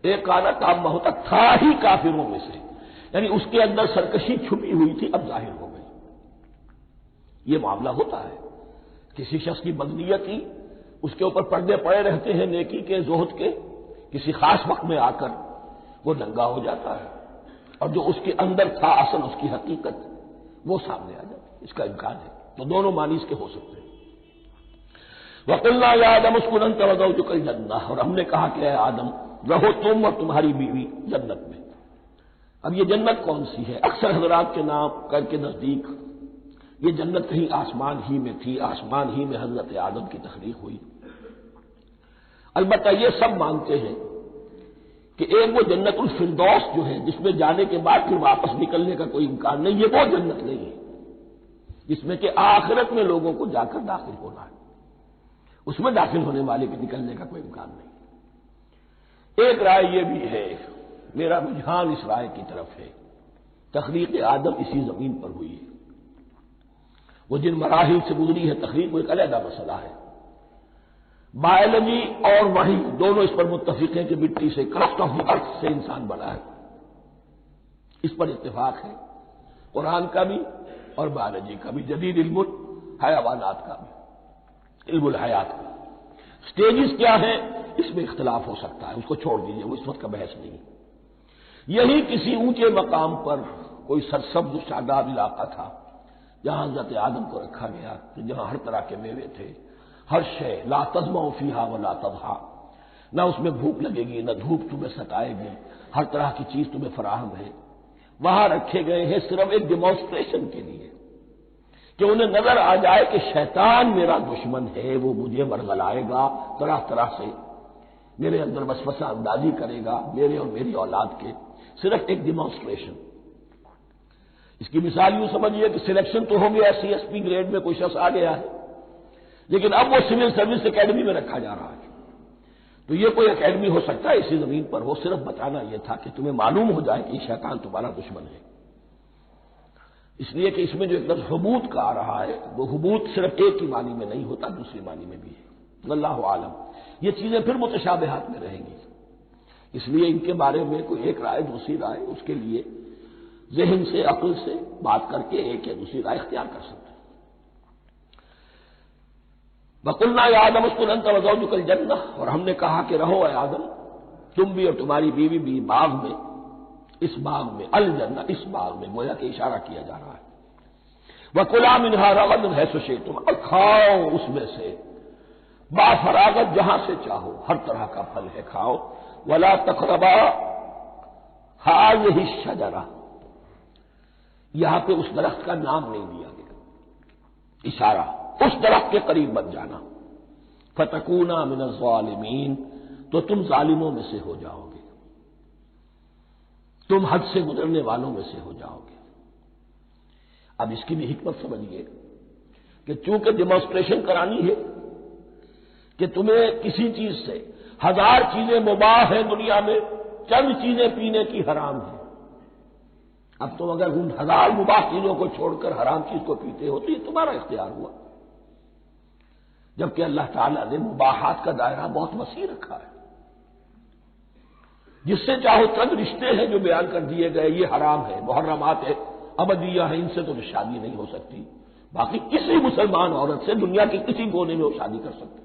ایک کانا تامہ ہوتا تھا ہی کافروں میں سے، یعنی اس کے اندر سرکشی چھپی ہوئی تھی، اب ظاہر ہو گئی۔ یہ معاملہ ہوتا ہے، کسی شخص کی بدنیت ہی اس کے اوپر پردے پڑے رہتے ہیں نیکی کے، زہد کے، کسی خاص وقت میں آ کر وہ ننگا ہو جاتا ہے، اور جو اس کے اندر تھا اصل اس کی حقیقت وہ سامنے آ جاتی ہے۔ اس کا امکان ہے، تو دونوں معنی اس کے ہو سکتے ہیں۔ وَقُلْنَا يَا آدَمُ اسْكُنْ أَنْتَ وَزَوْجُكَ الْجَنَّةَ، اور ہم نے کہا کہ اے آدم رہو تم اور تمہاری بیوی جنت میں۔ اب یہ جنت کون سی ہے؟ اکثر حضرات کے نام کر کے نزدیک یہ جنت کہیں آسمان ہی میں تھی، آسمان ہی میں حضرت آدم کی تخلیق ہوئی۔ البتہ یہ سب مانتے ہیں کہ ایک وہ جنت الفردوس جو ہے جس میں جانے کے بعد پھر واپس نکلنے کا کوئی امکان نہیں، یہ وہ جنت نہیں ہے جس میں کہ آخرت میں لوگوں کو جا کر داخل ہونا ہے، اس میں داخل ہونے والے کے نکلنے کا کوئی امکان نہیں۔ ایک رائے یہ بھی ہے، میرا رجحان اس رائے کی طرف ہے، تخلیق آدم اسی زمین پر ہوئی ہے۔ وہ جن مراحل سے گزری ہے تخلیق وہ ایک علیحدہ مسئلہ ہے۔ بایولوجی اور وحی دونوں اس پر متفق ہیں کہ مٹی سے، کرسٹ آف دی ارتھ سے انسان بنا ہے، اس پر اتفاق ہے، قرآن کا بھی اور بایولوجی کا بھی، جدید علم الحیوانات کا بھی، علم الحیات کا۔ سٹیجز کیا ہیں اس میں اختلاف ہو سکتا ہے، اس کو چھوڑ دیجیے، وہ اس وقت کا بحث نہیں۔ یہی کسی اونچے مقام پر کوئی سرسبز شاداب علاقہ تھا جہاں حضرت آدم کو رکھا گیا، جہاں ہر طرح کے میوے تھے، ہر شے، لا تظمأ فیہا ولا تضحیٰ، نہ اس میں بھوک لگے گی، نہ دھوپ تمہیں ستائے گی، ہر طرح کی چیز تمہیں فراہم ہے۔ وہاں رکھے گئے ہیں صرف ایک ڈیمانسٹریشن کے لیے کہ انہیں نظر آ جائے کہ شیطان میرا دشمن ہے، وہ مجھے ورغلائے گا، طرح طرح سے میرے اندر وسوسہ اندازی کرے گا، میرے اور میری اولاد کے، صرف ایک ڈیمانسٹریشن۔ اس کی مثال یوں سمجھیے کہ سلیکشن تو ہو گیا، سی ایس پی گریڈ میں کوئی شخص آ گیا ہے، لیکن اب وہ سول سروس اکیڈمی میں رکھا جا رہا ہے۔ تو یہ کوئی اکیڈمی ہو سکتا ہے اسی زمین پر، وہ صرف بتانا یہ تھا کہ تمہیں معلوم ہو جائے کہ شیطان تمہارا دشمن ہے۔ اس لیے کہ اس میں جو ایک لفظ حبوط کا آ رہا ہے، وہ حبوط صرف ایک ہی معنی میں نہیں ہوتا، دوسری معنی میں بھی ہے۔ اللہ عالم، یہ چیزیں پھر متشابہات میں رہیں گی، اس لیے ان کے بارے میں کوئی ایک رائے دوسری رائے، اس کے لیے ذہن سے، عقل سے بات کر کے ایک یا دوسری رائے اختیار کر سکتے ہیں۔ وَقُلْنَا يَا آدَمُ اسْكُنْ أَنْتَ وَزَوْجُكَ الْجَنَّةَ، اور ہم نے کہا کہ رہو اے آدم تم بھی اور تمہاری بیوی بھی باغ میں، اس باغ میں، الجنہ اس باغ میں، گویا کہ اشارہ کیا جا رہا ہے۔ وَكُلَا مِنْهَا رَغَدًا حَيْثُ شِئْتُمْ، اور کھاؤ اس میں سے با فراغت جہاں سے چاہو، ہر طرح کا پھل ہے کھاؤ۔ وَلَا تَقْرَبَا هَٰذِهِ الشَّجَرَةَ، یہاں پہ اس درخت کا نام نہیں دیا گیا، اشارہ اس درخت کے قریب مت جانا، فَتَكُونَا مِنَ الظَّالِمِينَ، تو تم ظالموں میں سے ہو جاؤ گے، تم حد سے گزرنے والوں میں سے ہو جاؤ گے۔ اب اس کی بھی حکمت سمجھیے کہ چونکہ ڈیمانسٹریشن کرانی ہے کہ تمہیں کسی چیز سے، ہزار چیزیں مباح ہیں دنیا میں، چند چیزیں پینے کی حرام ہیں، اب تم اگر ان ہزار مباح چیزوں کو چھوڑ کر حرام چیز کو پیتے ہو تو یہ تمہارا اختیار ہوا، جبکہ اللہ تعالیٰ نے مباحات کا دائرہ بہت وسیع رکھا ہے۔ جس سے چاہو چند رشتے ہیں جو بیان کر دیے گئے، یہ حرام ہے، محرمات ہے، ابدیہ ہے، ان سے تو شادی نہیں ہو سکتی، باقی کسی مسلمان عورت سے دنیا کے کسی کونے میں وہ شادی کر سکتے۔